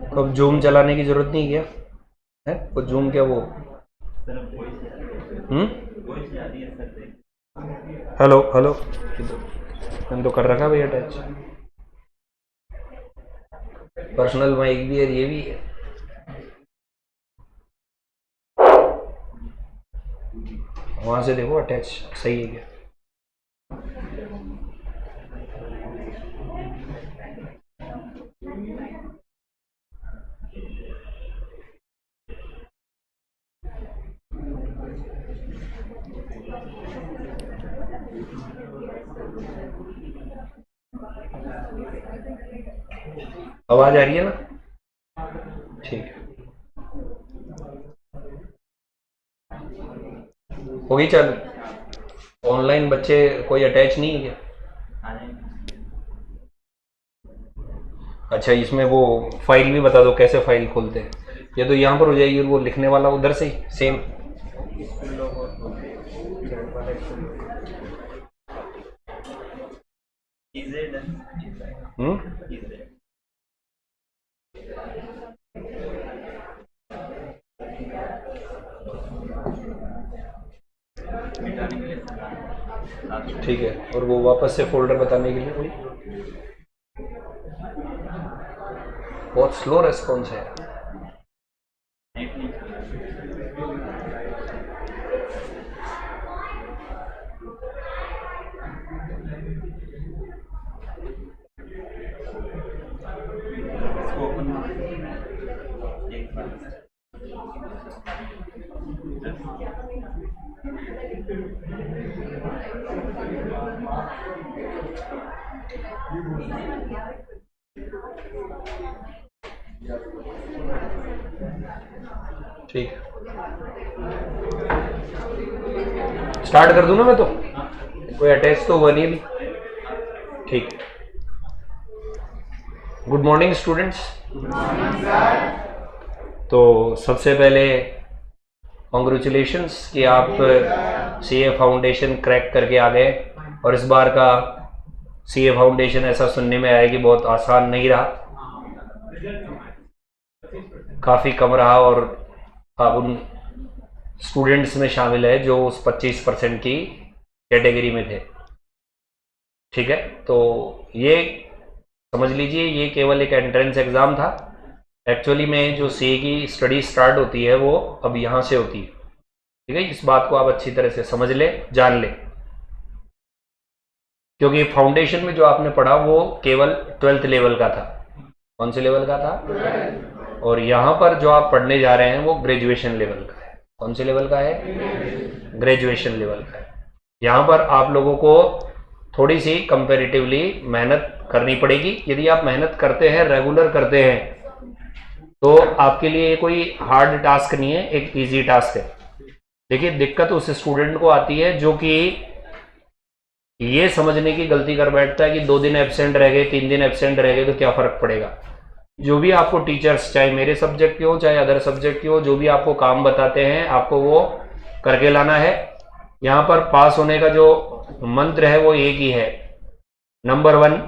तो अब जूम चलाने की जरूरत नहीं क्या है? वो जूम क्या वो हेलो हेलो, मैंने तो कर रखा भैया अटैच। पर्सनल माइक भी है, ये भी है। वहां से देखो अटैच सही है क्या? आवाज आ रही है ना? ठीक है, होगी चालू। ऑनलाइन बच्चे कोई अटैच नहीं है क्या? अच्छा, इसमें वो फाइल भी बता दो कैसे फाइल खोलते हैं। ये तो यहाँ पर हो जाएगी, और वो लिखने वाला उधर से ही सेम। हम्म, ठीक है। और वो वापस से फोल्डर बताने के लिए कोई बहुत स्लो रेस्पॉन्स है। ठीक है, स्टार्ट कर दूं ना मैं तो? कोई अटैच तो हुआ नहीं अभी। ठीक है। Good morning students. तो सबसे पहले कॉन्ग्रेचुलेशंस कि आप सीए फाउंडेशन क्रैक करके आ गए। और इस बार का सीए फाउंडेशन ऐसा सुनने में आया कि बहुत आसान नहीं रहा, काफ़ी कम रहा। और आप उन स्टूडेंट्स में शामिल है जो उस 25% की कैटेगरी में थे। ठीक है, तो ये समझ लीजिए ये केवल एक एंट्रेंस एग्ज़ाम था। एक्चुअली में जो सीए की स्टडी स्टार्ट होती है वो अब यहाँ से होती है। ठीक है, इस बात को आप अच्छी तरह से समझ ले, जान ले, क्योंकि फाउंडेशन में जो आपने पढ़ा वो केवल 12th लेवल का था। कौन से लेवल का था? और यहाँ पर जो आप पढ़ने जा रहे हैं वो ग्रेजुएशन लेवल का है। कौन से लेवल का है? ग्रेजुएशन लेवल का है। यहाँ पर आप लोगों को थोड़ी सी कंपैरेटिवली मेहनत करनी पड़ेगी। यदि आप मेहनत करते हैं, रेगुलर करते हैं, तो आपके लिए कोई हार्ड टास्क नहीं है, एक इजी टास्क है। देखिए, दिक्कत उस स्टूडेंट को आती है जो कि ये समझने की गलती कर बैठता है कि 2 दिन एब्सेंट रह गए, 3 दिन एब्सेंट रह गए तो क्या फर्क पड़ेगा। जो भी आपको टीचर्स, चाहे मेरे सब्जेक्ट के हो चाहे अदर सब्जेक्ट के हो, जो भी आपको काम बताते हैं आपको वो करके लाना है। यहाँ पर पास होने का जो मंत्र है वो एक ही है, नंबर 1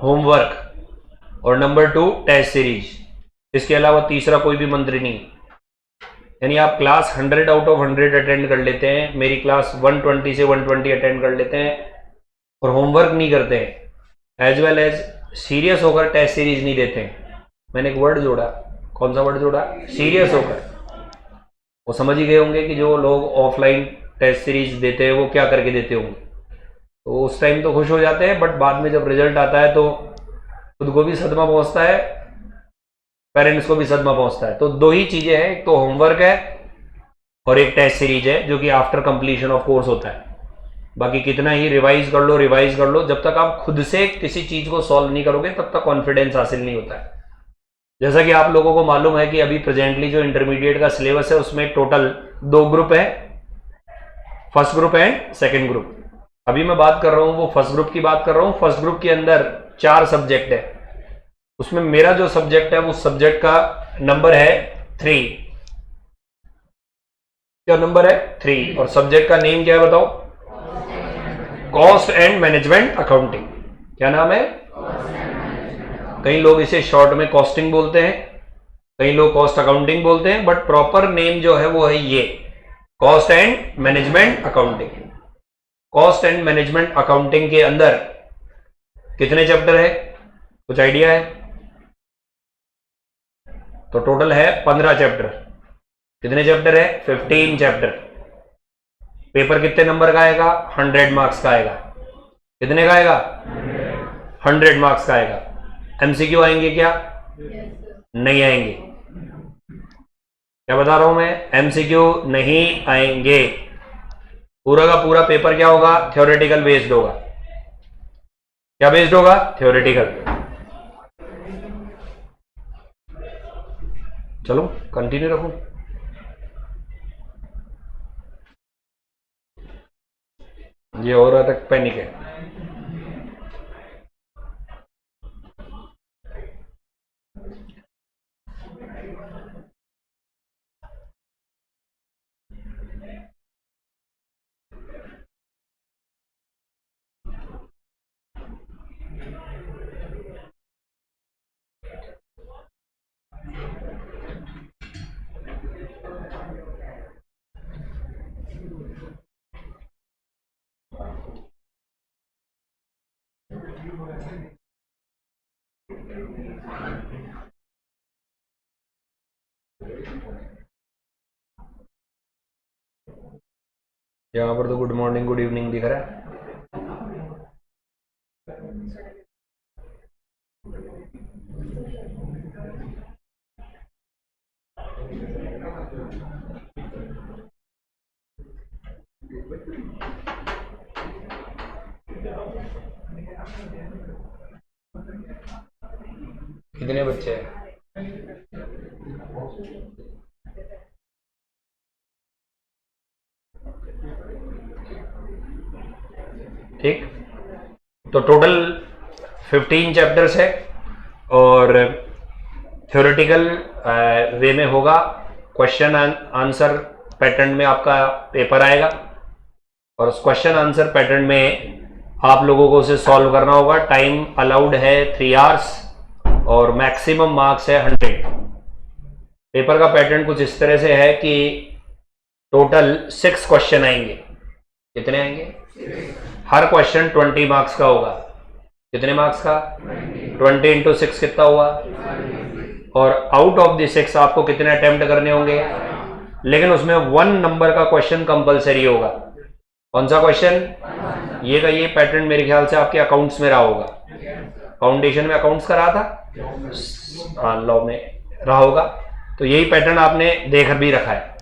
होमवर्क और नंबर 2 टेस्ट सीरीज। इसके अलावा तीसरा कोई भी मंत्र नहीं। यानी आप क्लास 100 आउट ऑफ 100 अटेंड कर लेते हैं, मेरी क्लास 120 से 120 अटेंड कर लेते हैं और होमवर्क नहीं करते हैं, एज वेल एज सीरियस होकर टेस्ट सीरीज नहीं देते हैं। मैंने एक वर्ड जोड़ा, कौन सा वर्ड जोड़ा? सीरियस होकर। वो समझ ही गए होंगे कि जो लोग ऑफलाइन टेस्ट सीरीज देते हैं वो क्या करके देते होंगे। तो उस टाइम तो खुश हो जाते हैं, बट बाद में जब रिजल्ट आता है तो खुद को भी सदमा पहुंचता है, पेरेंट्स को भी सदमा पहुंचता है। तो 2 ही चीजें हैं, एक तो होमवर्क है और एक टेस्ट सीरीज है जो कि आफ्टर कंप्लीशन ऑफ कोर्स होता है। बाकी कितना ही रिवाइज कर लो, जब तक आप खुद से किसी चीज को सॉल्व नहीं करोगे तब तक कॉन्फिडेंस हासिल नहीं होता है। जैसा कि आप लोगों को मालूम है कि अभी प्रेजेंटली जो इंटरमीडिएट का सिलेबस है उसमें टोटल 2 ग्रुप है, first group and second group. अभी मैं बात कर रहा हूं वो फर्स्ट ग्रुप की बात कर रहा हूं। फर्स्ट ग्रुप के अंदर 4 सब्जेक्ट है, उसमें मेरा जो सब्जेक्ट है उस सब्जेक्ट का नंबर है 3। क्या नंबर है? 3। और सब्जेक्ट का नेम क्या है बताओ? Cost and management accounting. क्या नाम है? कई लोग इसे शॉर्ट में कॉस्टिंग बोलते हैं, कई लोग कॉस्ट अकाउंटिंग बोलते हैं, बट प्रॉपर नेम जो है वो है ये cost and management accounting. Cost and management accounting के अंदर कितने चैप्टर है, कुछ आइडिया है? तो टोटल है 15 चैप्टर। कितने चैप्टर है? 15 चैप्टर। पेपर कितने नंबर का आएगा? 100 मार्क्स का आएगा। कितने का आएगा? 100 मार्क्स का आएगा। एमसीक्यू आएंगे क्या? नहीं आएंगे। क्या बता रहा हूं मैं? एमसीक्यू नहीं आएंगे। पूरा का पूरा पेपर क्या होगा? थ्योरेटिकल बेस्ड होगा। क्या बेस्ड होगा? थ्योरेटिकल। चलो कंटिन्यू रखो। ये और तक पैनिक है। यहां पर तो गुड मॉर्निंग गुड इवनिंग दिख रहा है। कितने बच्चे हैं? ठीक, तो टोटल 15 चैप्टर्स है और थ्योरेटिकल वे में होगा। क्वेश्चन आंसर पैटर्न में आपका पेपर आएगा और उस क्वेश्चन आंसर पैटर्न में आप लोगों को उसे सॉल्व करना होगा। टाइम अलाउड है 3 आवर्स और मैक्सिमम मार्क्स है 100। पेपर का पैटर्न कुछ इस तरह से है कि टोटल 6 क्वेश्चन आएंगे। कितने आएंगे? हर क्वेश्चन 20 मार्क्स का होगा। कितने मार्क्स का? 20 इंटू 6 कितना हुआ? और आउट ऑफ द 6 आपको कितने अटेम्प्ट करने होंगे? लेकिन उसमें 1 नंबर का क्वेश्चन कंपलसरी होगा। कौन सा क्वेश्चन? ये का ये पैटर्न मेरे ख्याल से आपके अकाउंट्स में रहा होगा। फाउंडेशन में अकाउंट्स का रहा था, लॉ में रहा होगा। तो यही पैटर्न आपने देख भी रखा है।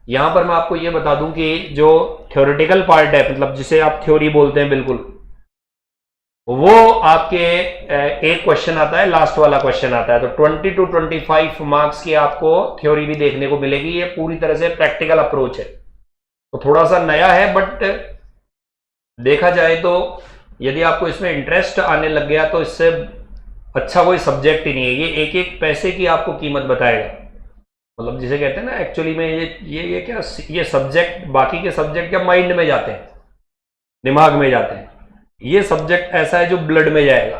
यहां पर मैं आपको ये बता दूं कि जो थ्योरेटिकल पार्ट है, मतलब जिसे आप थ्योरी बोलते हैं, बिल्कुल वो आपके एक क्वेश्चन आता है, लास्ट वाला क्वेश्चन आता है। तो 20 to 25 मार्क्स की आपको थ्योरी भी देखने को मिलेगी। ये पूरी तरह से प्रैक्टिकल अप्रोच है, तो थोड़ा सा नया है, बट देखा जाए तो यदि आपको इसमें इंटरेस्ट आने लग गया तो इससे अच्छा कोई सब्जेक्ट ही नहीं है। ये एक एक पैसे की आपको कीमत बताएगा। मतलब जिसे कहते हैं ना, एक्चुअली में ये क्या, ये सब्जेक्ट, बाकी के सब्जेक्ट क्या माइंड में जाते हैं, दिमाग में जाते हैं। ये सब्जेक्ट ऐसा है जो ब्लड में जाएगा।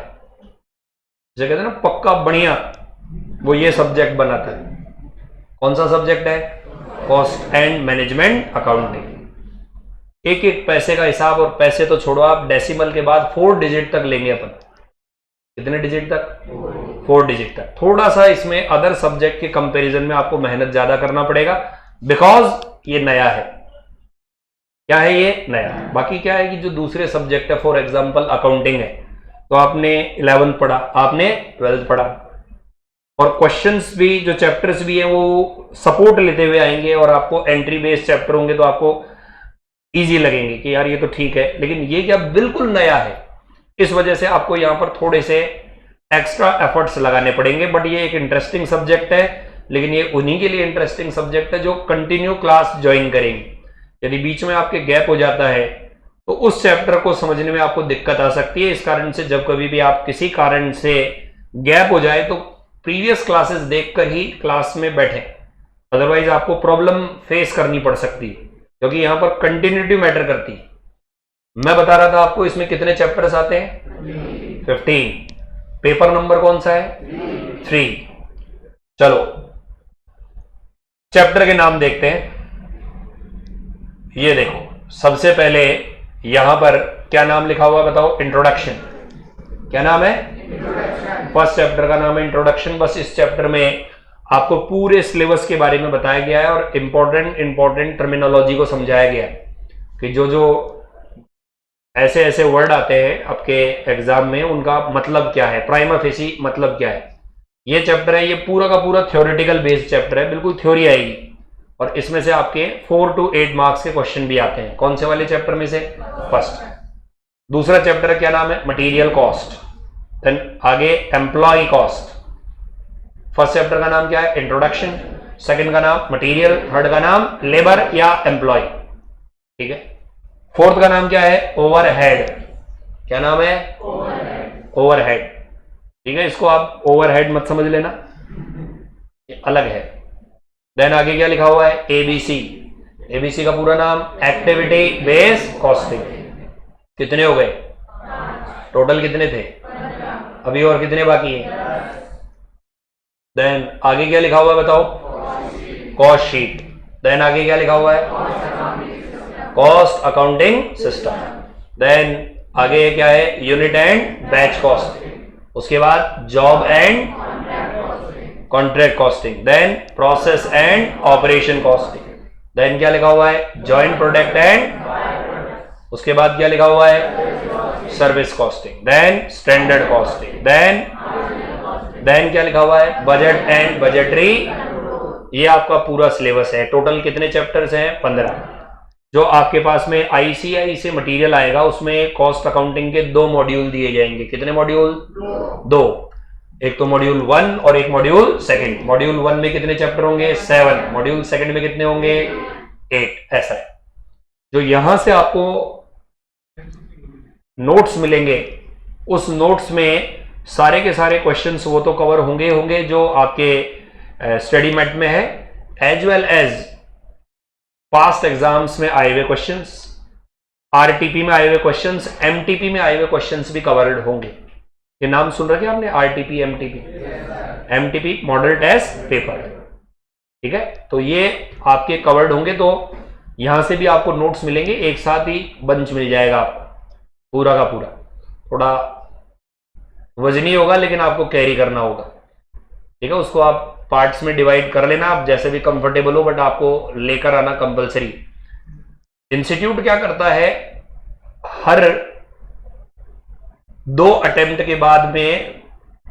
जिसे कहते हैं ना पक्का बढ़िया, वो ये सब्जेक्ट बनाता है। कौन सा सब्जेक्ट है? Cost and management accounting. एक एक पैसे का हिसाब, और पैसे तो छोड़ो आप, डेसिमल के बाद 4 डिजिट तक लेंगे अपन। कितने डिजिट तक? 4 डिजिट तक। थोड़ा सा इसमें अदर सब्जेक्ट के कंपैरिजन में आपको मेहनत ज्यादा करना पड़ेगा, बिकॉज ये नया है। क्या है ये? नया। बाकी क्या है कि जो दूसरे सब्जेक्ट है, फॉर एग्जांपल अकाउंटिंग है, तो आपने 11th पढ़ा, आपने 12th पढ़ा, और क्वेश्चंस भी, जो चैप्टर्स भी हैं, वो सपोर्ट लेते हुए आएंगे, और आपको एंट्री बेस्ड चैप्टर होंगे तो आपको इजी लगेंगे कि यार ये तो ठीक है। लेकिन ये क्या बिल्कुल नया है, इस वजह से आपको यहां पर थोड़े से एक्स्ट्रा एफर्ट्स लगाने पड़ेंगे। बट ये एक इंटरेस्टिंग सब्जेक्ट है, लेकिन ये उन्हीं के लिए इंटरेस्टिंग सब्जेक्ट है जो कंटिन्यू क्लास ज्वाइन करेंगे। यदि बीच में आपके गैप हो जाता है तो उस चैप्टर को समझने में आपको दिक्कत आ सकती है। इस कारण से जब कभी भी आप किसी कारण से गैप हो जाए तो प्रीवियस क्लासेस देखकर ही क्लास में बैठें, अदरवाइज आपको प्रॉब्लम फेस करनी पड़ सकती है, क्योंकि यहां पर कंटिन्यूटी मैटर करती है। मैं बता रहा था आपको इसमें कितने चैप्टर्स आते हैं? 15। पेपर नंबर कौन सा है? 3। चलो चैप्टर के नाम देखते हैं। ये देखो सबसे पहले यहां पर क्या नाम लिखा हुआ है बताओ? इंट्रोडक्शन। क्या नाम है? फर्स्ट चैप्टर का नाम है इंट्रोडक्शन। बस इस चैप्टर में आपको पूरे सिलेबस के बारे में बताया गया है और इंपॉर्टेंट टर्मिनोलॉजी को समझाया गया है कि जो जो ऐसे ऐसे वर्ड आते हैं आपके एग्जाम में उनका मतलब क्या है, प्राइमा फेसी मतलब क्या है। ये चैप्टर है, ये पूरा का पूरा थ्योरेटिकल बेस्ड चैप्टर है, बिल्कुल थ्योरी आएगी और इसमें से आपके 4 to 8 मार्क्स के क्वेश्चन भी आते हैं। कौन से वाले चैप्टर में से? फर्स्ट। दूसरा चैप्टर क्या नाम है? Material cost. देन आगे एम्प्लॉय कॉस्ट। फर्स्ट चैप्टर का नाम क्या है? इंट्रोडक्शन। सेकंड का नाम मटेरियल। थर्ड का नाम लेबर या एम्प्लॉय। ठीक है। फोर्थ का नाम क्या है? ओवरहेड। क्या नाम है? ओवरहेड। ठीक है, इसको आप ओवरहेड मत समझ लेना, ये अलग है। देन आगे क्या लिखा हुआ है? एबीसी। एबीसी का पूरा नाम एक्टिविटी बेस्ड कॉस्टिंग। कितने हो गए टोटल? कितने थे अभी और कितने बाकी हैं? देन आगे क्या लिखा हुआ है बताओ? Cost sheet. देन आगे क्या लिखा हुआ है? Cost accounting system. देन आगे क्या है? Unit and batch costing. उसके बाद job and contract costing. Then process and operation costing. Then क्या लिखा हुआ है? Joint product and. उसके बाद क्या लिखा हुआ है? Service costing. Then standard costing. Then क्या लिखा हुआ है? Budget and budgetary. ये आपका पूरा सिलेबस है। टोटल कितने चैप्टर्स हैं? 15। जो आपके पास में आईसीआई से मटेरियल आएगा उसमें कॉस्ट अकाउंटिंग के 2 मॉड्यूल दिए जाएंगे। कितने मॉड्यूल? 2। एक तो मॉड्यूल 1 और एक मॉड्यूल 2। मॉड्यूल 1 में कितने चैप्टर होंगे? 7। मॉड्यूल 2 में कितने होंगे? 8। ऐसा है। जो यहां से आपको नोट्स मिलेंगे उस नोट्स में सारे के सारे क्वेश्चंस वो तो कवर होंगे जो आपके स्टडी मेट में है, as well as past exams में आए हुए क्वेश्चंस, आरटीपी में आए हुए क्वेश्चंस, एमटीपी में आए हुए क्वेश्चंस भी कवर्ड होंगे। ये नाम सुन रखे आपने? RTP, MTP. MTP model test paper. ठीक है, तो ये आपके कवर्ड होंगे। तो यहां से भी आपको नोट्स मिलेंगे, एक साथ ही बंच मिल जाएगा आपको पूरा का पूरा। थोड़ा वजनी होगा लेकिन आपको कैरी करना होगा। ठीक है, उसको आप पार्ट्स में डिवाइड कर लेना, आप जैसे भी कंफर्टेबल हो, बट आपको लेकर आना कंपलसरी। इंस्टीट्यूट क्या करता है? हर 2 अटेम्प्ट के बाद में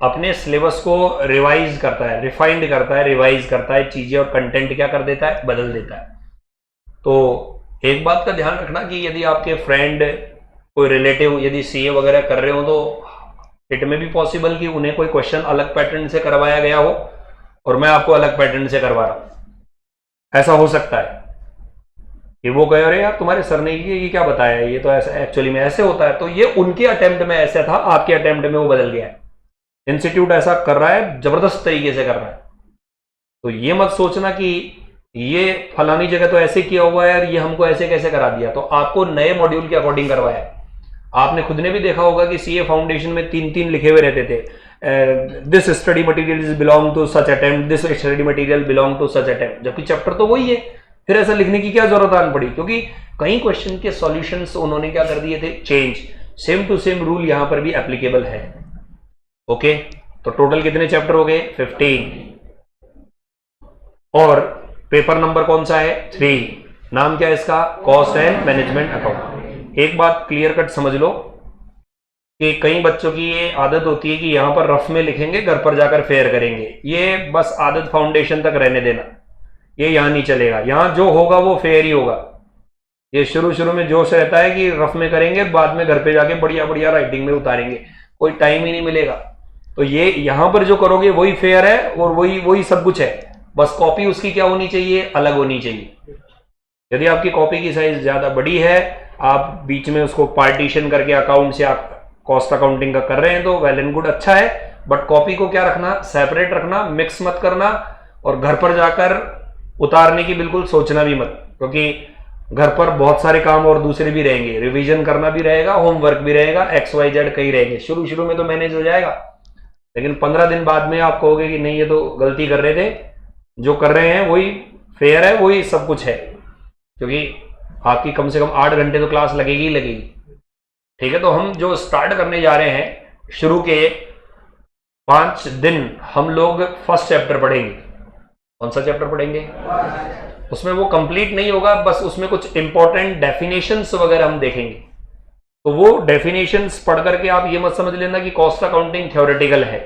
अपने सिलेबस को रिवाइज करता है, रिफाइंड करता है, रिवाइज करता है, चीजें और कंटेंट क्या कर देता है? बदल देता है। तो एक बात का ध्यान रखना कि यदि आपके फ्रेंड, कोई रिलेटिव यदि सीए वगैरह कर रहे हो तो इट में भी पॉसिबल कि उन्हें कोई क्वेश्चन अलग पैटर्न से करवाया गया हो और मैं आपको अलग पैटर्न से करवा रहा हूं। ऐसा हो सकता है कि वो कहे अरे यार तुम्हारे सर ने ये क्या बताया, ये तो ऐसा एक्चुअली में ऐसे होता है। तो ये उनके अटेम्प्ट में ऐसा था, आपके अटेम्प्ट में वो बदल गया है। इंस्टीट्यूट ऐसा कर रहा है, जबरदस्त तरीके से कर रहा है। तो ये मत सोचना कि ये फलानी जगह तो ऐसे किया हुआ है और ये हमको ऐसे कैसे करा दिया। तो आपको नए मॉड्यूल के अकॉर्डिंग करवाया। आपने खुद ने भी देखा होगा कि सीए फाउंडेशन में 3-3 लिखे हुए रहते थे, this study material is belong to such attempt, this study material belong to such attempt, जबकि चैप्टर तो वही है। फिर ऐसा लिखने की क्या जरूरत आन पड़ी? क्योंकि कई क्वेश्चन के सॉल्यूशंस उन्होंने क्या कर दिए थे? Change. Same to same rule यहां पर भी एप्लीकेबल है। ओके, तो टोटल कितने चैप्टर हो गए? 15। और पेपर नंबर कौन सा है? 3। नाम क्या है इसका? Cost and management account. एक बात क्लियर कट समझ लो कि कई बच्चों की ये आदत होती है कि यहां पर रफ में लिखेंगे, घर पर जाकर फेयर करेंगे। ये बस आदत फाउंडेशन तक रहने देना, ये यहां नहीं चलेगा। यहां जो होगा वो फेयर ही होगा। ये शुरू में जोश रहता है कि रफ में करेंगे, बाद में घर पे जाके बढ़िया बढ़िया राइटिंग में उतारेंगे, कोई टाइम ही नहीं मिलेगा। तो ये यहां पर जो करोगे वही फेयर है और वही सब कुछ है। बस कॉपी उसकी क्या होनी चाहिए? अलग होनी चाहिए। यदि आपकी कॉपी की साइज ज्यादा बड़ी है, आप बीच में उसको पार्टीशन करके अकाउंट से आप कॉस्ट अकाउंटिंग का कर रहे हैं तो वेल एंड गुड, अच्छा है। बट कॉपी को क्या रखना? सेपरेट रखना, मिक्स मत करना। और घर पर जाकर उतारने की बिल्कुल सोचना भी मत, क्योंकि घर पर बहुत सारे काम और दूसरे भी रहेंगे, रिवीजन करना भी रहेगा, होमवर्क भी रहेगा, XYZ कई रहेंगे। शुरू में तो मैनेज हो जाएगा, लेकिन 15 दिन बाद में आप कहोगे कि नहीं ये तो गलती कर रहे थे, जो कर रहे हैं वही फेयर है, वही सब कुछ है, क्योंकि आपकी कम से कम 8 घंटे तो क्लास लगेगी ही लगेगी। ठीक है, तो हम जो स्टार्ट करने जा रहे हैं, शुरू के 5 दिन हम लोग फर्स्ट चैप्टर पढ़ेंगे। कौन सा चैप्टर पढ़ेंगे? उसमें वो कंप्लीट नहीं होगा, बस उसमें कुछ इंपॉर्टेंट डेफिनेशंस वगैरह हम देखेंगे। तो वो डेफिनेशंस पढ़ करके आप ये मत समझ लेना कि कॉस्ट अकाउंटिंग थ्योरेटिकल है।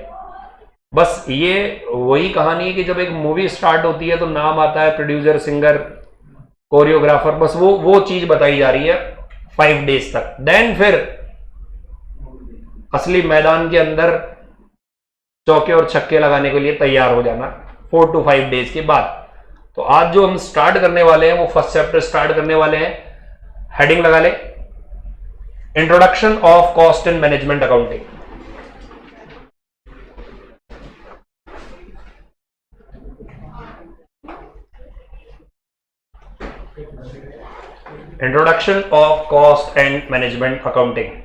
बस ये वही कहानी है कि जब एक मूवी स्टार्ट होती है तो नाम आता है प्रोड्यूसर, सिंगर, कोरियोग्राफर, बस वो चीज बताई जा रही है 5 डेज तक। देन फिर असली मैदान के अंदर चौके और छक्के लगाने के लिए तैयार हो जाना 4 to 5 डेज के बाद। तो आज जो हम स्टार्ट करने वाले हैं वो फर्स्ट चैप्टर स्टार्ट करने वाले हैं। हेडिंग लगा ले, introduction of cost and management accounting. Introduction of cost and management accounting.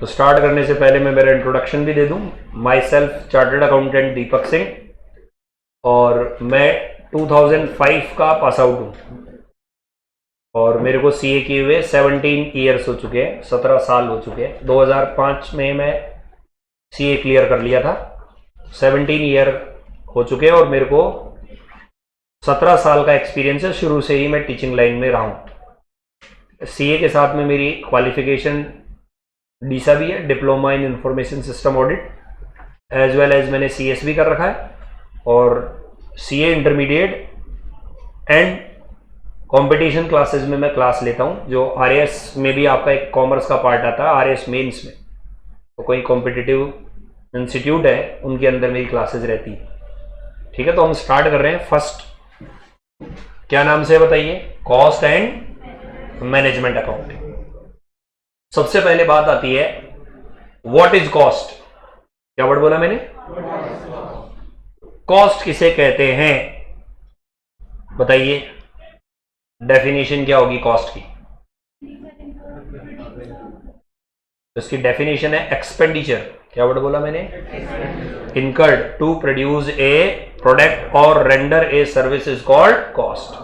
तो स्टार्ट करने से पहले मैं मेरा इंट्रोडक्शन भी दे दूं। My self chartered accountant Deepak Singh, और मैं 2005 का पास आउट हूं, और मेरे को सीए किए हुए 17 ईयर्स हो चुके हैं, 17 साल हो चुके हैं। 2005 में मैं सीए क्लियर कर लिया था, 17 ईयर हो चुके हैं, और मेरे को 17 साल का एक्सपीरियंस है। शुरू से ही मैं टीचिंग लाइन में रहा हूँ। सीए के साथ में मेरी क्वालिफिकेशन डीसा भी है, diploma in information system audit, as well as मैंने सीएस भी कर रखा है, और CA intermediate and competition classes में मैं क्लास लेता हूं, जो आरएएस में भी आपका एक कॉमर्स का पार्ट आता है, आरएएस मेंस में। तो कोई कॉम्पिटिटिव इंस्टीट्यूट है उनके अंदर मेरी क्लासेस रहती है। ठीक है, तो हम स्टार्ट कर रहे हैं। फर्स्ट क्या नाम से बताइए? Cost and management accounting. सबसे पहले बात आती है व्हाट इज कॉस्ट। क्या वर्ड बोला मैंने? कॉस्ट किसे कहते हैं बताइए? डेफिनेशन क्या होगी कॉस्ट की? इसकी डेफिनेशन है एक्सपेंडिचर। क्या वर्ड बोला मैंने? Incurred to produce a product और render a service is called cost.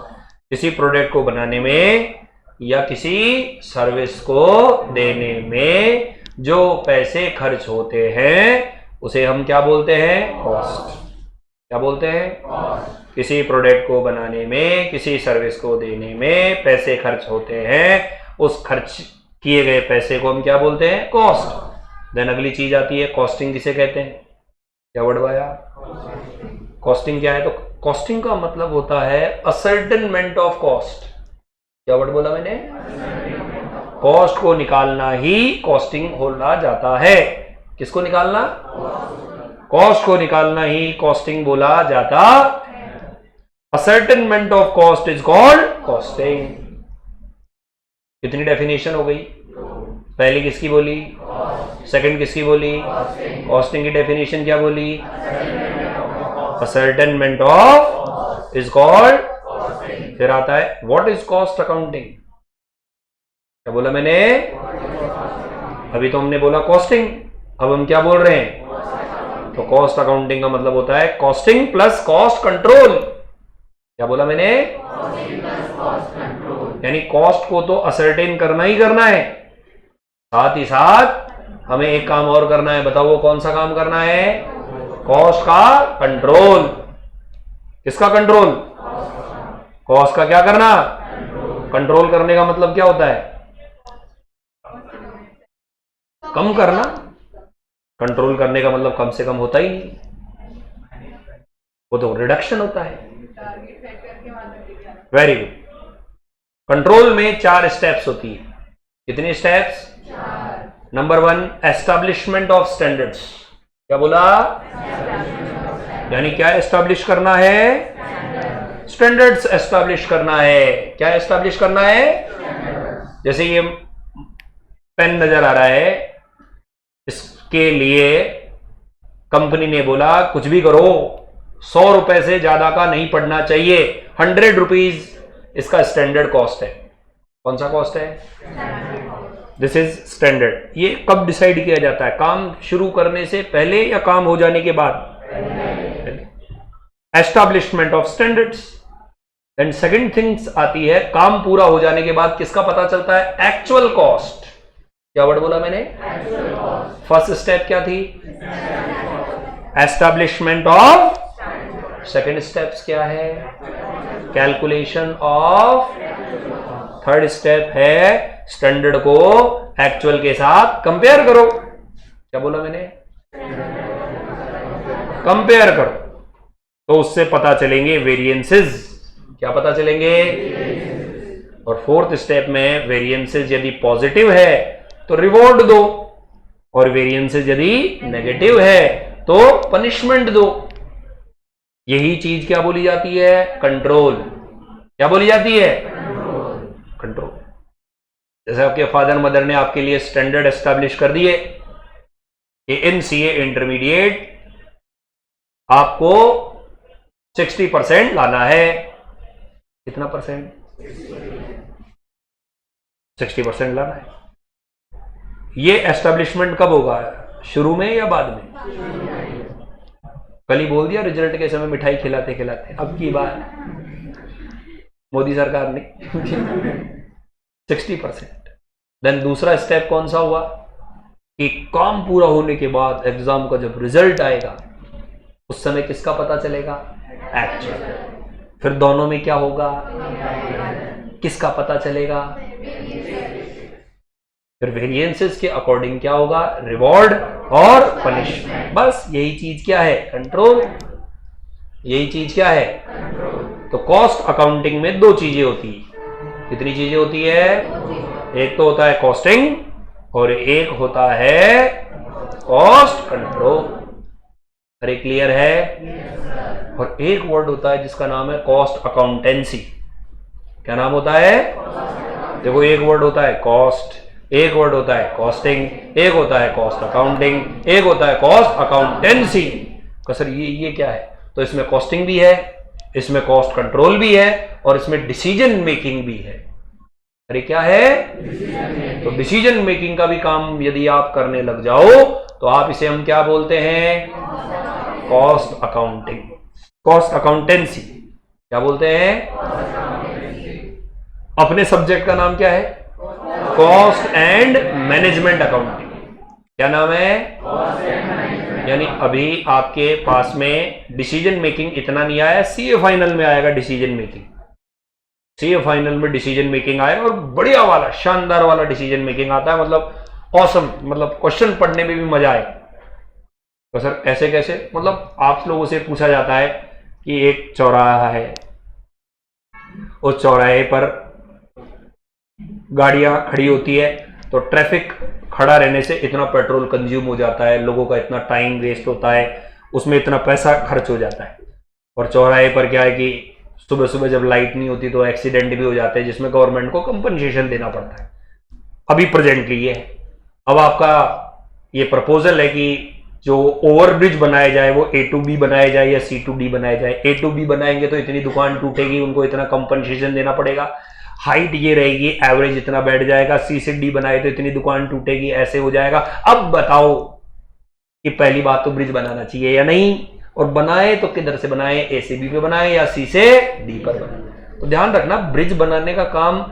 किसी प्रोडक्ट को बनाने में या किसी सर्विस को देने में जो पैसे खर्च होते हैं उसे हम क्या बोलते हैं? कॉस्ट। क्या बोलते हैं? कॉस्ट। किसी प्रोडक्ट को बनाने में, किसी सर्विस को देने में पैसे खर्च होते हैं, उस खर्च किए गए पैसे को हम क्या बोलते हैं? कॉस्ट। देन अगली चीज आती है कॉस्टिंग किसे कहते हैं? क्या वर्ड आया? कॉस्टिंग क्या है? तो कॉस्टिंग का मतलब होता है असर्टेनमेंट ऑफ कॉस्ट। क्या वर्ड बोला मैंने? कॉस्ट को निकालना ही कॉस्टिंग बोला जाता है। किसको निकालना? कॉस्ट को निकालना ही कॉस्टिंग बोला जाता। Ascertainment of cost is called costing. कितनी डेफिनेशन हो गई? पहली किसकी बोली? सेकंड किसकी बोली? कॉस्टिंग की डेफिनेशन क्या बोली? Ascertainment of is called. फिर आता है व्हाट इज कॉस्ट अकाउंटिंग। क्या बोला मैंने? अभी तो हमने बोला कॉस्टिंग, अब हम क्या बोल रहे हैं? तो कॉस्ट अकाउंटिंग का मतलब होता है कॉस्टिंग प्लस कॉस्ट कंट्रोल। क्या बोला मैंने? यानी कॉस्ट को तो असर्टेन करना ही करना है, साथ ही साथ हमें एक काम और करना है। बताओ वो कौन सा काम करना है? कॉस्ट का कंट्रोल। किसका कंट्रोल? कॉस्ट का क्या करना? कंट्रोल करने का मतलब क्या होता है? कम करना। कंट्रोल करने का मतलब कम से कम होता ही नहीं, वो तो रिडक्शन होता है। Very good. कंट्रोल में 4 स्टेप्स होती है। कितनी steps? Number 1 establishment of standards. क्या बोला? यानी क्या एस्टैब्लिश करना है? स्टैंडर्ड्स एस्टैब्लिश करना है। क्या एस्टैब्लिश करना है? जैसे ये पेन नजर आ रहा है, इसके लिए कंपनी ने बोला कुछ भी करो ₹100 से ज्यादा का नहीं पड़ना चाहिए। 100 रुपीज इसका स्टैंडर्ड कॉस्ट है। कौन सा कॉस्ट है? This is standard. ये कब डिसाइड किया जाता है? काम शुरू करने से पहले या काम हो जाने के बाद? Establishment of standards. And second things आती है काम पूरा हो जाने के बाद किसका पता चलता है? Actual cost. क्या वर्ड बोला मैंने? फर्स्ट स्टेप क्या थी? Establishment of. सेकंड स्टेप्स क्या है? Calculation of. थर्ड स्टेप है स्टैंडर्ड को एक्चुअल के साथ कंपेयर करो। क्या बोला मैंने? कंपेयर करो, तो उससे पता चलेंगे वेरिएंसेस। क्या पता चलेंगे? और फोर्थ स्टेप में वेरिएंसेस यदि पॉजिटिव है तो रिवॉर्ड दो, और वेरिएंसेस यदि नेगेटिव है तो पनिशमेंट दो। यही चीज क्या बोली जाती है? कंट्रोल। क्या बोली जाती है? कंट्रोल। जैसे आपके फादर मदर ने आपके लिए स्टैंडर्ड एस्टैब्लिश कर दिए कि इन सीए इंटरमीडिएट आपको 60% लाना है। कितना परसेंट? 60% लाना है। ये एस्टैब्लिशमेंट कब होगा? शुरू में या बाद में? कल ही बोल दिया रिजल्ट के समय मिठाई खिलाते खिलाते। अब की बात मोदी सरकार ने 60%। देन दूसरा स्टेप कौन सा हुआ कि काम पूरा होने के बाद एग्जाम का जब रिजल्ट आएगा उस समय किसका पता चलेगा? एक्चुअल। फिर दोनों में क्या होगा? किसका पता चलेगा? फिर वेरिएंसेस के अकॉर्डिंग क्या होगा? रिवॉर्ड और पनिशमेंट। बस यही चीज क्या है? कंट्रोल। यही चीज क्या है? तो कॉस्ट अकाउंटिंग में दो चीजें होती है। कितनी चीजें होती है? एक तो होता है कॉस्टिंग और एक होता है कॉस्ट कंट्रोल। अरे क्लियर है? और एक वर्ड होता है जिसका नाम है कॉस्ट अकाउंटेंसी। क्या नाम होता है? देखो, एक वर्ड होता है कॉस्ट, एक वर्ड होता है कॉस्टिंग, एक होता है कॉस्ट अकाउंटिंग, एक होता है कॉस्ट अकाउंटेंसी। तो सर ये क्या है? तो इसमें कॉस्टिंग भी है, इसमें कॉस्ट कंट्रोल भी है और इसमें डिसीजन मेकिंग भी है। अरे क्या है? तो डिसीजन मेकिंग का भी काम यदि आप करने लग जाओ तो आप इसे हम क्या बोलते हैं? Cost accounting, cost accountancy. क्या बोलते हैं? अपने सब्जेक्ट का नाम क्या है? Cost and management accounting. क्या नाम है? यानी अभी आपके पास में डिसीजन मेकिंग इतना नहीं आया, सीए फाइनल में आएगा डिसीजन मेकिंग। सीए फाइनल में डिसीजन मेकिंग आएगा और बढ़िया वाला शानदार वाला डिसीजन मेकिंग आता है। मतलब ऑसम, मतलब क्वेश्चन पढ़ने में भी मजा आए। तो सर ऐसे कैसे? मतलब आप लोगों से पूछा जाता है कि एक चौराहा है, उस चौराहे पर गाड़ियां खड़ी होती है तो ट्रैफिक खड़ा रहने से इतना पेट्रोल कंज्यूम हो जाता है, लोगों का इतना टाइम वेस्ट होता है, उसमें इतना पैसा खर्च हो जाता है। और चौराहे पर क्या है कि सुबह सुबह जब लाइट नहीं होती तो एक्सीडेंट भी हो जाते हैं जिसमें गवर्नमेंट को कंपनसेशन देना पड़ता है। अभी प्रेजेंटली ये है। अब आपका ये प्रपोजल है कि जो ओवरब्रिज बनाया जाए वो A to B बनाया जाए या C to D बनाया जाए। A to B बनाएंगे तो इतनी दुकान टूटेगी, उनको इतना कंपनसेशन देना पड़ेगा। हाइट ये रहेगी, एवरेज इतना बैठ जाएगा। C से D बनाए तो इतनी दुकान टूटेगी, ऐसे हो जाएगा। अब बताओ कि पहली बात तो ब्रिज बनाना चाहिए या नहीं, और बनाए तो किधर से बनाए? A से B पे बनाए या C से D पर बनाए? तो ध्यान रखना, ब्रिज बनाने का काम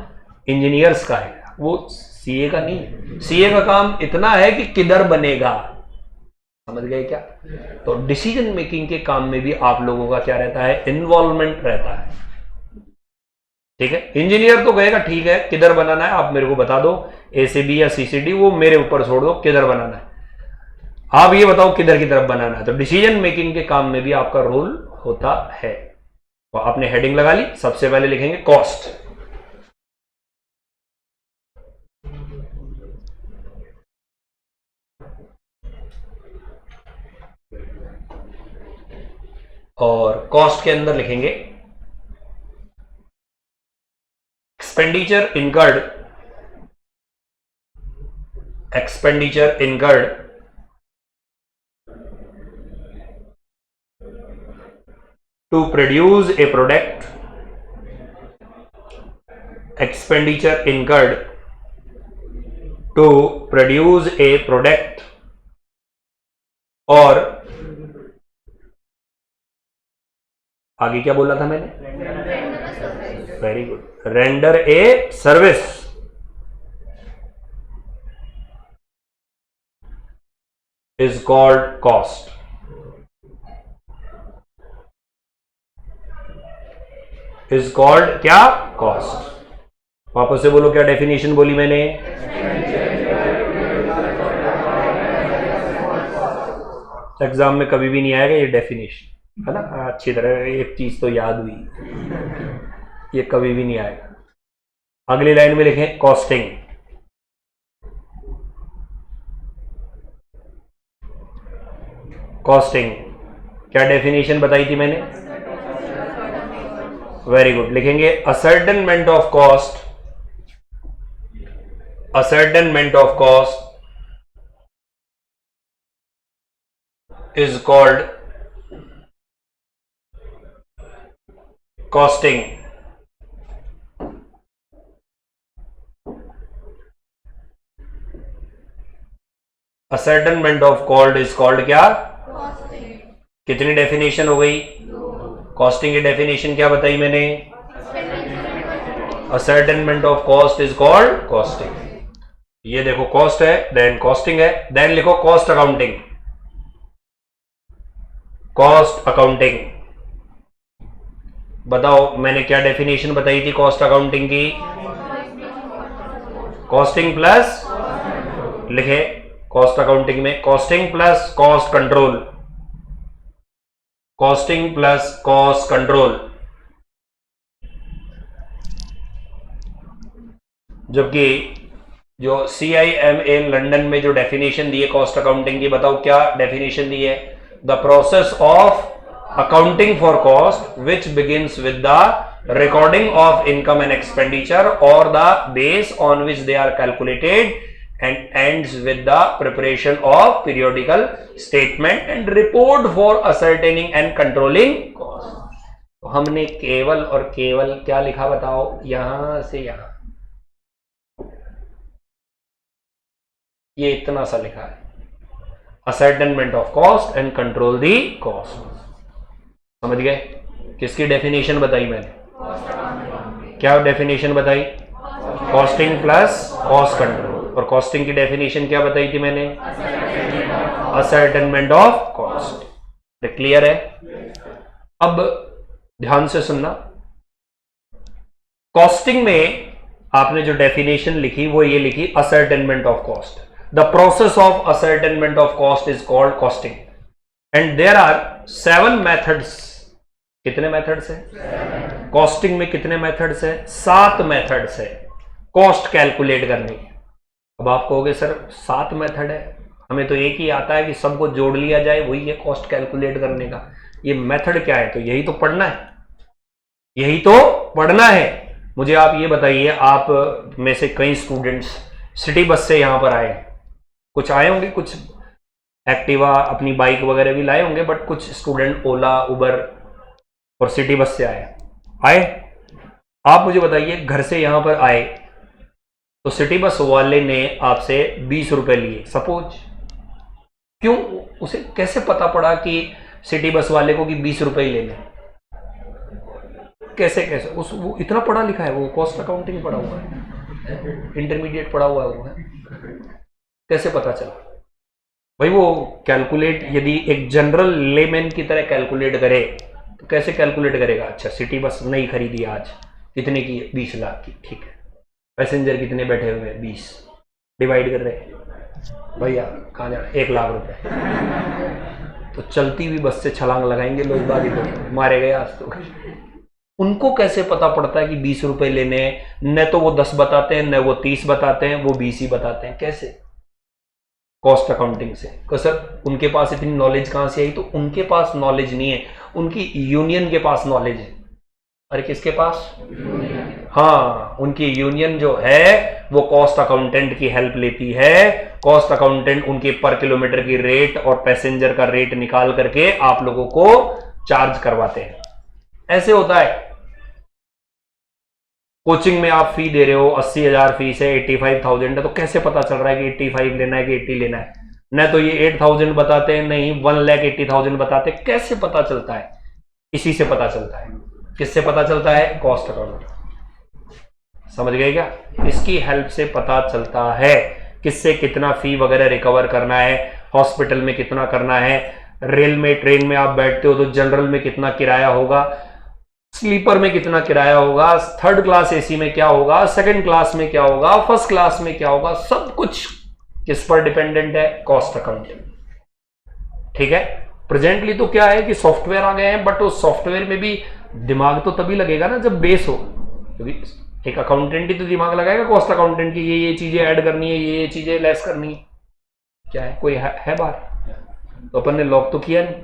इंजीनियर्स का है, वो सीए का नहीं। सीए का काम इतना है कि किधर बनेगा। समझ गए क्या? तो डिसीजन मेकिंग के काम में भी आप लोगों का क्या रहता है? इन्वॉल्वमेंट रहता है। ठीक है, इंजीनियर तो कहेगा ठीक है किधर बनाना है आप मेरे को बता दो, A से B या C से D, वो मेरे ऊपर छोड़ दो किधर बनाना है। आप ये बताओ किधर की तरफ बनाना है। तो डिसीजन मेकिंग के काम में भी आपका रोल होता है। तो आपने हेडिंग लगा ली, सबसे पहले लिखेंगे कॉस्ट। और कॉस्ट के अंदर लिखेंगे expenditure incurred, expenditure incurred to produce a product, expenditure incurred to produce a product, और आगे क्या बोला था मैंने? Very good, render a service is called cost. Is called क्या? कॉस्ट। वापस से बोलो, क्या डेफिनेशन बोली मैंने? एग्जाम में कभी भी नहीं आएगा ये डेफिनेशन, है ना? अच्छी तरह एक चीज तो याद हुई, ये कभी भी नहीं आएगा। अगली लाइन में लिखें कॉस्टिंग। कॉस्टिंग क्या डेफिनेशन बताई थी मैंने? वेरी गुड, लिखेंगे ascertainment of cost, ascertainment of cost is called costing। ascertainment of cost is called क्या? Costing। कितनी डेफिनेशन हो गई? कॉस्टिंग की डेफिनेशन क्या बताई मैंने? ascertainment of cost is called costing। ये देखो कॉस्ट है, देन कॉस्टिंग है, देन लिखो कॉस्ट अकाउंटिंग। कॉस्ट अकाउंटिंग, बताओ मैंने क्या डेफिनेशन बताई थी कॉस्ट अकाउंटिंग की? कॉस्टिंग प्लस, लिखे कॉस्ट अकाउंटिंग में costing plus cost control, costing plus cost control. जबकि जो CIMA लंदन में जो डेफिनेशन दी है कॉस्ट अकाउंटिंग की, बताओ क्या डेफिनेशन दी है? The process of accounting for cost which begins with the recording of income and expenditure और the base on which they are calculated and ends with the preparation of periodical statement and report for ascertaining and controlling cost. तो हमने केवल और केवल क्या लिखा बताओ? यहां से यहां ये इतना सा लिखा है, ascertainment of cost and control the cost। समझ गए? किसकी डेफिनेशन बताई मैंने? क्या डेफिनेशन बताई? Costing plus cost control. और कॉस्टिंग की डेफिनेशन क्या बताई थी मैंने? ascertainment of cost। क्लियर है? अब ध्यान से सुनना, कॉस्टिंग में आपने जो डेफिनेशन लिखी वो ये लिखी, ascertainment of cost। The process of ascertainment of cost is called costing and there are 7 methods। कितने मेथड्स हैं? कॉस्टिंग में कितने मेथड्स हैं? 7 मेथड्स है कॉस्ट कैलकुलेट करने की। अब आप कहोगे सर 7 मेथड है, हमें तो एक ही आता है कि सबको जोड़ लिया जाए, वही है कॉस्ट कैलकुलेट करने का। ये मेथड क्या है? तो यही तो पढ़ना है, यही तो पढ़ना है। मुझे आप ये बताइए, आप में से कई स्टूडेंट्स सिटी बस से यहां पर आए, कुछ आए होंगे, कुछ एक्टिवा अपनी बाइक वगैरह भी लाए होंगे, बट कुछ स्टूडेंट ओला उबर और सिटी बस से आए। आप मुझे बताइए, घर से यहां पर आए तो सिटी बस वाले ने आपसे 20 रुपए लिए सपोज, क्यों? उसे कैसे पता पड़ा कि सिटी बस वाले को कि 20 रुपए ही लेने? कैसे वो इतना पढ़ा लिखा है, वो कॉस्ट अकाउंटिंग पढ़ा हुआ है, इंटरमीडिएट पढ़ा हुआ है वो, है कैसे पता चला भाई? वो कैलकुलेट यदि एक जनरल लेमैन की तरह कैलकुलेट करे तो कैसे कैलकुलेट करेगा? अच्छा, सिटी बस नहीं खरीदी आज, कितने की? 20 लाख की, ठीक है। पैसेंजर कितने बैठे हुए हैं? 20, डिवाइड कर रहे भैया, कहाँ जाना? 1 लाख रुपए। तो चलती हुई बस से छलांग लगाएंगे लोग, बागी तो मारे गए आज तो। उनको कैसे पता पड़ता है कि 20 रुपए लेने? न तो वो 10 बताते हैं, न वो 30 बताते हैं, वो 20 ही बताते हैं। कैसे? कॉस्ट अकाउंटिंग से। तो सर उनके पास इतनी नॉलेज कहां से आई? तो उनके पास नॉलेज नहीं है, उनकी यूनियन के पास नॉलेज है। अरे किसके पास? हाँ, उनकी यूनियन जो है वो कॉस्ट अकाउंटेंट की हेल्प लेती है। कॉस्ट अकाउंटेंट उनके पर किलोमीटर की रेट और पैसेंजर का रेट निकाल करके आप लोगों को चार्ज करवाते हैं। ऐसे होता है। कोचिंग में आप फी दे रहे हो, 80,000 फीस है, 85,000 है, तो कैसे पता चल रहा है कि 85 लेना है कि 80 लेना है? न तो ये 8,000 बताते हैं, नहीं 1,80,000 बताते, कैसे पता चलता है? इसी से पता चलता है। किससे पता चलता है? Cost account. समझ गए क्या? इसकी हेल्प से पता चलता है किससे कितना फी वगैरह रिकवर करना है, हॉस्पिटल में कितना करना है, रेल में ट्रेन में आप बैठते हो तो जनरल में कितना किराया होगा, स्लीपर में कितना किराया होगा, थर्ड क्लास एसी में क्या होगा, सेकंड क्लास में क्या होगा, फर्स्ट क्लास में क्या होगा, सब कुछ किस पर डिपेंडेंट है? Cost account. ठीक है। प्रेजेंटली तो क्या है कि सॉफ्टवेयर आ गए हैं, बट उस सॉफ्टवेयर में भी दिमाग तो तभी लगेगा ना जब बेस हो। एक अकाउंटेंट ही तो दिमाग लगाएगा कॉस्ट अकाउंटेंट की, ये चीजें ऐड करनी है, ये चीजें लेस करनी है। क्या है, कोई है बात? तो अपन ने लॉक तो किया नहीं।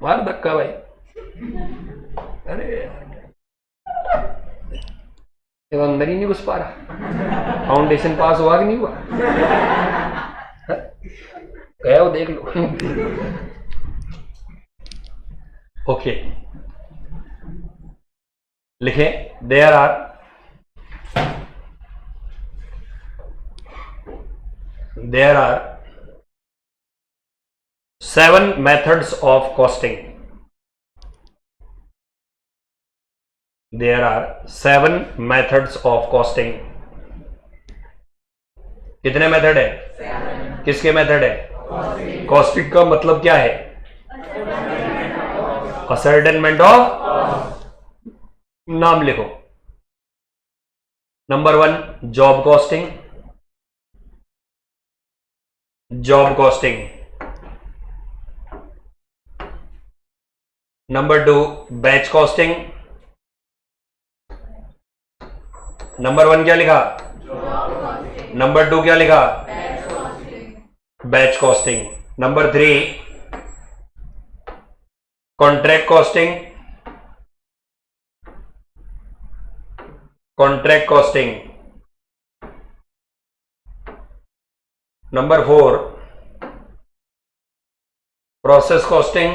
मार धक्का भाई। अरे ये अंदर ही नहीं घुस पा रहा। फाउंडेशन पास हुआ कि नहीं हुआ? गया वो देख लो। ओके, लिखें there are seven methods of costing. There are 7 methods of costing. कितने मेथड है? 7. किसके मेथड है? कॉस्टिंग का मतलब क्या है? Ascertainment of. नाम लिखो। Number 1 job costing. Job costing. Number 2 batch costing. Number 1 क्या लिखा? नंबर 2 क्या लिखा? Batch costing. Number 3 contract costing. Contract costing. Number 4 process costing.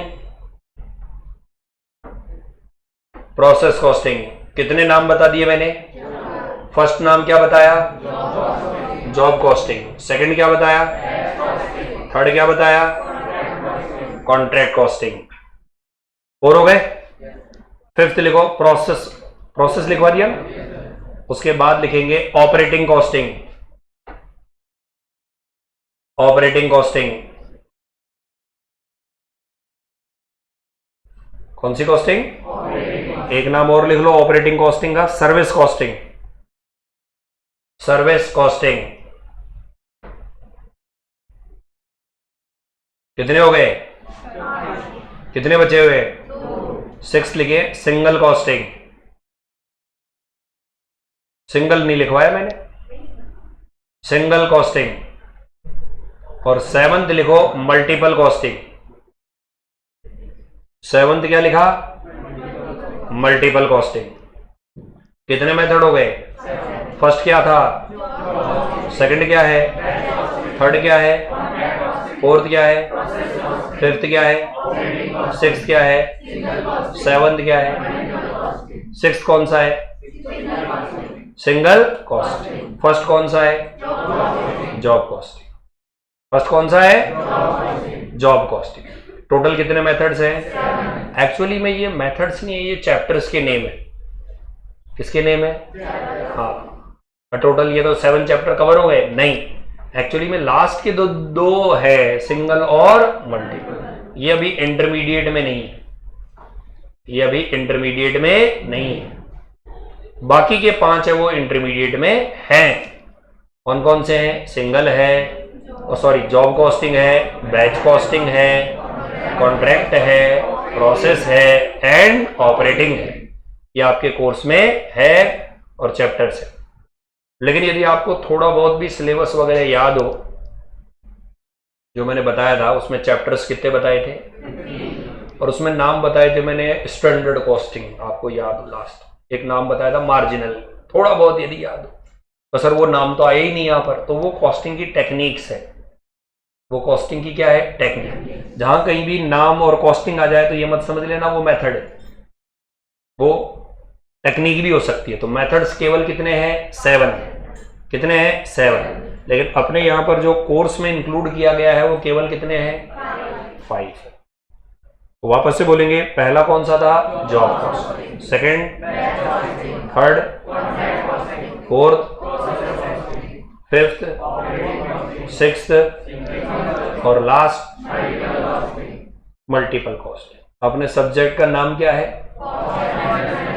Process costing. कितने नाम बता दिए मैंने? फर्स्ट नाम क्या बताया? Job costing. सेकंड क्या बताया? थर्ड क्या बताया? Contract costing. 4 हो गए। फिफ्थ लिखो प्रोसेस। प्रोसेस लिखवा दिया। उसके बाद लिखेंगे ऑपरेटिंग कॉस्टिंग। Operating costing. कौन सी कॉस्टिंग? एक नाम और लिख लो ऑपरेटिंग कॉस्टिंग का, सर्विस कॉस्टिंग। Service costing. कितने हो गए? कितने बचे हुए? 6 लिखे सिंगल कॉस्टिंग। सिंगल नहीं लिखवाया मैंने, सिंगल कॉस्टिंग। और 7th लिखो मल्टीपल कॉस्टिंग। 7th क्या लिखा? Multiple costing. कितने मेथड हो गए? फर्स्ट क्या था? सेकंड क्या है? थर्ड क्या है? फोर्थ क्या है? फिफ्थ क्या है? सिक्स्थ क्या है? 7th क्या है? 6th कौन सा है? Single costing. फर्स्ट कौन सा है? Job costing. फर्स्ट कौन सा है? Job costing. टोटल कितने मेथड्स हैं? एक्चुअली में ये मेथड्स नहीं है, ये चैप्टर्स के नेम है। किसके नेम है? हाँ, टोटल ये तो 7 चैप्टर कवर हो गए? नहीं, एक्चुअली में लास्ट के दो है, सिंगल और मल्टीपल। ये अभी इंटरमीडिएट में नहीं है, ये अभी इंटरमीडिएट में नहीं है। बाकी के 5 है वो इंटरमीडिएट में हैं। कौन कौन से हैं? सिंगल है, सॉरी जॉब कॉस्टिंग है, बैच कॉस्टिंग है, कॉन्ट्रैक्ट है, प्रोसेस है एंड ऑपरेटिंग है। ये आपके कोर्स में है और चैप्टर्स है। लेकिन यदि आपको थोड़ा बहुत भी सिलेबस वगैरह याद हो, जो मैंने बताया था उसमें चैप्टर्स कितने बताए थे और उसमें नाम बताए थे मैंने, स्टैंडर्ड कॉस्टिंग आपको याद हो, लास्ट एक नाम बताया था मार्जिनल, थोड़ा बहुत यदि याद हो। तो सर वो नाम तो आया ही नहीं यहाँ पर, तो वो कॉस्टिंग की टेक्निक्स है। वो कॉस्टिंग की क्या है, टेक्निक। जहां कहीं भी नाम और कॉस्टिंग आ जाए तो ये मत समझ लेना वो मेथड है, वो टेक्निक भी हो सकती है। तो मेथड्स केवल कितने हैं, 7। कितने हैं, 7। लेकिन अपने यहां पर जो कोर्स में इंक्लूड किया गया है वो केवल कितने हैं, 5। तो वापस से बोलेंगे, पहला कौन सा था, job cost, second, third, fourth, fifth, sixth और लास्ट मल्टीपल कॉस्ट। अपने सब्जेक्ट का नाम क्या है,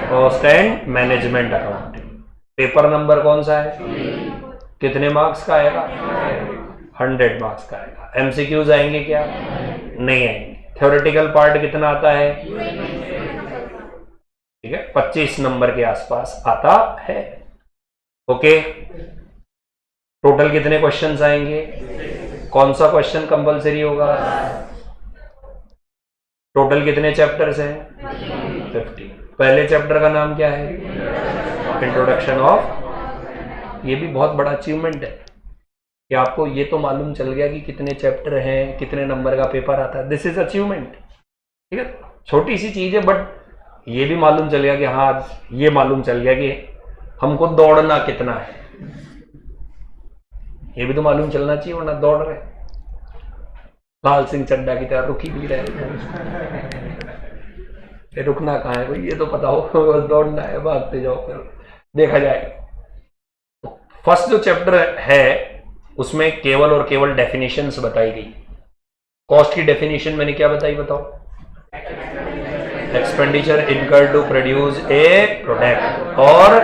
cost and management accounting. Paper number कौन सा है, कितने मार्क्स का आएगा, 100 मार्क्स का आएगा। एमसीक्यूज आएंगे क्या, नहीं आएंगे। थ्योरेटिकल पार्ट कितना आता है, ठीक है, 25 नंबर के आसपास आता है। ओके, टोटल कितने क्वेश्चंस आएंगे, कौन सा क्वेश्चन कंपलसरी होगा, टोटल कितने चैप्टर्स हैं, 50। पहले चैप्टर का नाम क्या है, इंट्रोडक्शन ऑफ। ये भी बहुत बड़ा अचीवमेंट है कि आपको ये तो मालूम चल गया कि कितने चैप्टर हैं, कितने नंबर का पेपर आता है। दिस इज अचीवमेंट, ठीक है, छोटी सी चीज है, बट ये भी मालूम चल गया कि हाँ, ये मालूम चल गया कि हमको दौड़ना कितना है। ये भी तो मालूम चलना चाहिए, वरना दौड़ रहे लाल सिंह चड्डा की तरह रुकी भी रहे। रुकना कहाँ है भाई, ये तो पता हो, बस दौड़ना है, भागते जाओ, फिर देखा जाएगा। फर्स्ट जो चैप्टर है उसमें केवल और केवल डेफिनेशंस बताई गई। कॉस्ट की डेफिनेशन मैंने क्या बताई, बताओ, expenditure incurred to produce a product और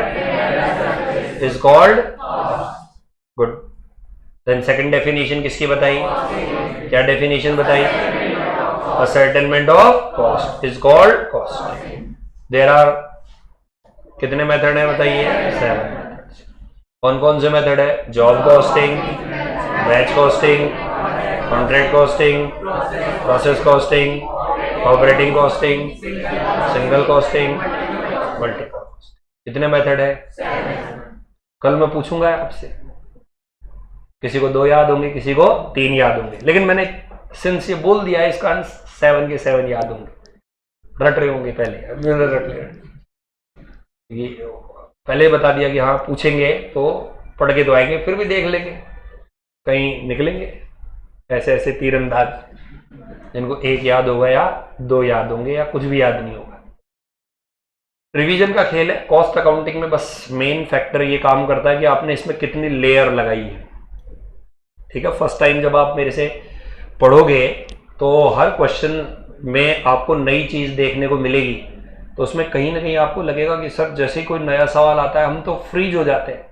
is called good. Then second definition किसकी बताई, क्या डेफिनेशन बताई, ascertainment of cost is called cost. There are कितने मेथड है बताइए, 7। कौन कौन से मेथड है, job costing, batch costing, contract costing, process costing, operating costing, single costing, multiple costing. कितने मेथड है, कल मैं पूछूंगा आपसे, किसी को 2 याद होंगे, किसी को 3 याद होंगे, लेकिन मैंने सिंस ये बोल दिया है इसका 7 के 7 याद होंगे। रट रहे होंगे पहले, रट ले, ये पहले बता दिया कि हाँ पूछेंगे तो पढ़ के तो आएंगे, फिर भी देख लेंगे, कहीं निकलेंगे ऐसे ऐसे तीरंदाज जिनको 1 याद होगा या 2 याद होंगे या कुछ भी याद नहीं होगा। रिवीजन का खेल है। कॉस्ट अकाउंटिंग में बस मेन फैक्टर ये काम करता है कि आपने इसमें कितनी लेयर लगाई है, ठीक है। फर्स्ट टाइम जब आप मेरे से पढ़ोगे तो हर क्वेश्चन में आपको नई चीज देखने को मिलेगी, तो उसमें कहीं ना कहीं आपको लगेगा कि सर जैसे ही कोई नया सवाल आता है हम तो फ्रीज हो जाते हैं,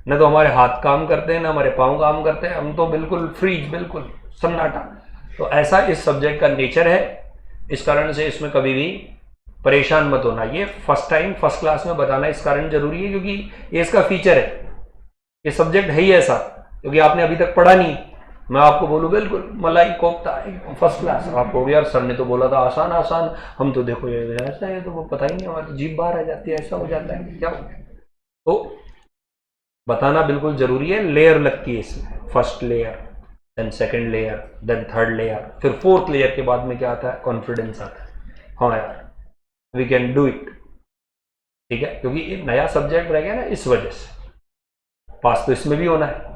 न तो हमारे हाथ काम करते हैं, न हमारे पाँव काम करते हैं, हम तो बिल्कुल फ्रीज, बिल्कुल सन्नाटा। तो ऐसा इस सब्जेक्ट का नेचर है, इस कारण से इसमें कभी भी परेशान मत होना। ये फर्स्ट टाइम फर्स्ट क्लास में बताना इस कारण जरूरी है क्योंकि ये इसका फीचर है, ये सब्जेक्ट है ही ऐसा, क्योंकि आपने अभी तक पढ़ा नहीं। मैं आपको बोलूँ बिल्कुल मलाई कोफ्ता फर्स्ट क्लास, आपको यार सर ने तो बोला था आसान आसान, हम तो देखो ये ऐसा है, तो वो पता ही नहीं, हमारी जीभ बाहर आ जाती है, ऐसा हो जाता है, क्या हो गया। तो बताना बिल्कुल जरूरी है। लेयर लगती है इसमें, first layer, then second layer, then third layer, फिर फोर्थ लेयर के बाद में क्या आता है, कॉन्फिडेंस आता है, हाँ यार वी कैन डू इट, ठीक है। क्योंकि ये नया सब्जेक्ट रह गया ना, इस वजह से पास तो इसमें भी होना है,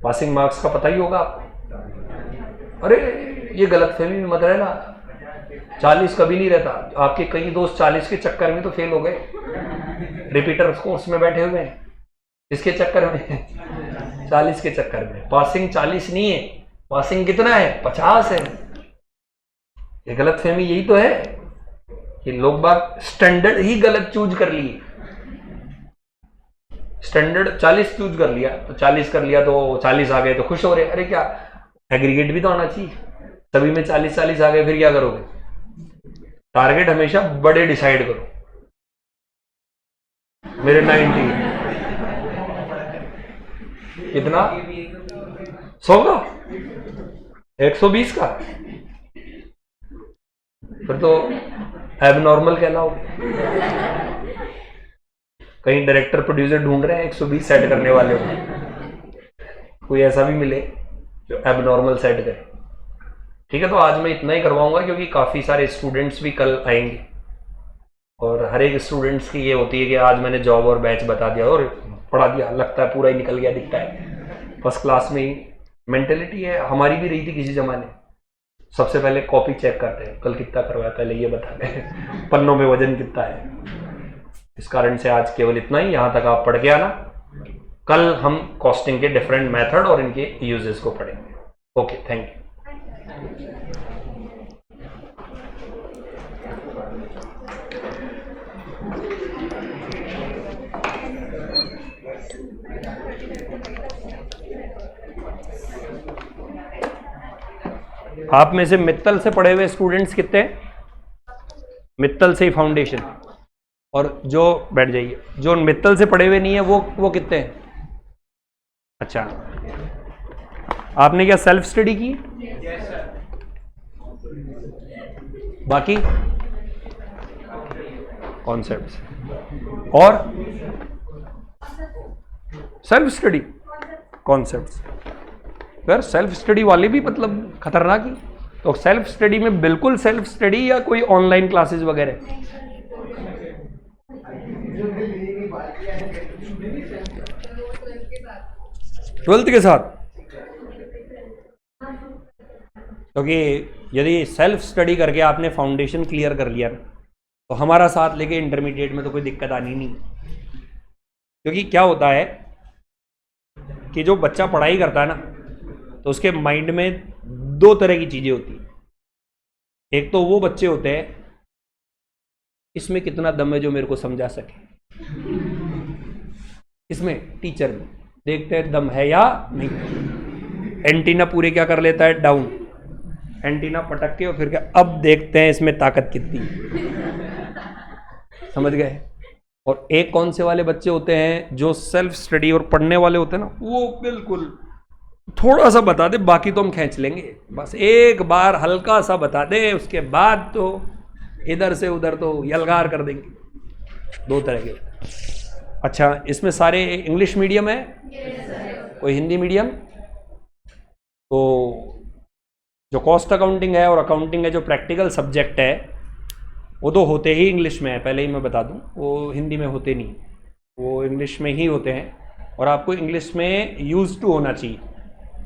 पासिंग मार्क्स का पता ही होगा आपको। अरे ये गलतफहमी में मत रहना, 40 कभी नहीं रहता। आपके कई दोस्त 40 के चक्कर में तो फेल हो गए, रिपीटर कोर्स में बैठे हुए हैं, इसके चक्कर में 40 के चक्कर में। पासिंग 40 नहीं है, पासिंग कितना है, 50 है। ये गलतफहमी यही तो है कि लोग बाग स्टैंडर्ड ही गलत चूज कर लिए। स्टैंडर्ड 40 चूज कर लिया तो 40 कर लिया, तो 40 आ गए तो खुश हो रहे, अरे क्या एग्रीगेट भी तो आना चाहिए, सभी में 40-40 आ गए, फिर क्या करोगे। टारगेट हमेशा बड़े डिसाइड करो। मेरे 90 कितना, 100 का, 120 का, फिर तो एबनॉर्मल कहलाओगे। कहीं डायरेक्टर प्रोड्यूसर ढूंढ रहे हैं 120 सेट करने वाले हो, कोई ऐसा भी मिले जो एबनॉर्मल सेट करे। ठीक है, तो आज मैं इतना ही करवाऊंगा क्योंकि काफ़ी सारे स्टूडेंट्स भी कल आएंगे और हर एक स्टूडेंट्स की ये होती है कि आज मैंने जॉब और बैच बता दिया और पढ़ा दिया, लगता है पूरा ही निकल गया, दिखता है फर्स्ट क्लास में ही। मेंटेलिटी है हमारी भी रही थी किसी जमाने। सबसे पहले कॉपी चेक करते हैं, कल कितना करवाया पहले ये बता दें, पन्नों में वजन कितना है। इस कारण से आज केवल इतना ही, यहाँ तक आप पढ़ के आना। कल हम कॉस्टिंग के डिफरेंट मेथड और इनके यूजेस को पढ़ेंगे। Okay, thank you. आप में से मित्तल से पढ़े हुए स्टूडेंट्स कितने हैं? मित्तल से ही फाउंडेशन। और जो बैठ जाइए, जो मित्तल से पढ़े हुए नहीं है वो कितने हैं? अच्छा, आपने क्या सेल्फ स्टडी की? बाकी कॉन्सेप्ट्स और सेल्फ स्टडी कॉन्सेप्ट्स। फिर सेल्फ स्टडी वाले भी मतलब खतरनाक ही। तो सेल्फ स्टडी में बिल्कुल सेल्फ स्टडी या कोई ऑनलाइन क्लासेस वगैरह? ट्वेल्थ के साथ, क्योंकि यदि सेल्फ स्टडी करके आपने फाउंडेशन क्लियर कर लिया तो हमारा साथ लेके इंटरमीडिएट में तो कोई दिक्कत आनी नहीं। क्योंकि क्या होता है कि जो बच्चा पढ़ाई करता है ना, तो उसके माइंड में दो तरह की चीजें होती हैं। एक तो वो बच्चे होते हैं, इसमें कितना दम है जो मेरे को समझा सके, इसमें टीचर में देखते हैं दम है या नहीं। एंटीना पूरे क्या कर लेता है, डाउन, एंटीना पटक के और फिर क्या, अब देखते हैं इसमें ताकत कितनी है। समझ गए? और एक कौन से वाले बच्चे होते हैं जो सेल्फ स्टडी और पढ़ने वाले होते हैं ना, वो बिल्कुल थोड़ा सा बता दे, बाकी तो हम खींच लेंगे, बस एक बार हल्का सा बता दे, उसके बाद तो इधर से उधर तो यलगार कर देंगे। दो तरह के। अच्छा, इसमें सारे इंग्लिश मीडियम है? कोई हिंदी मीडियम? तो जो कॉस्ट अकाउंटिंग है और अकाउंटिंग है, जो प्रैक्टिकल सब्जेक्ट है, वो तो होते ही इंग्लिश में है, पहले ही मैं बता दूं, वो हिंदी में होते नहीं, वो इंग्लिश में ही होते हैं। और आपको इंग्लिश में यूज टू होना चाहिए,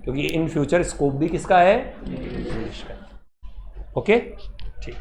क्योंकि इन फ्यूचर स्कोप भी किसका है, इंग्लिश का। ओके, ठीक।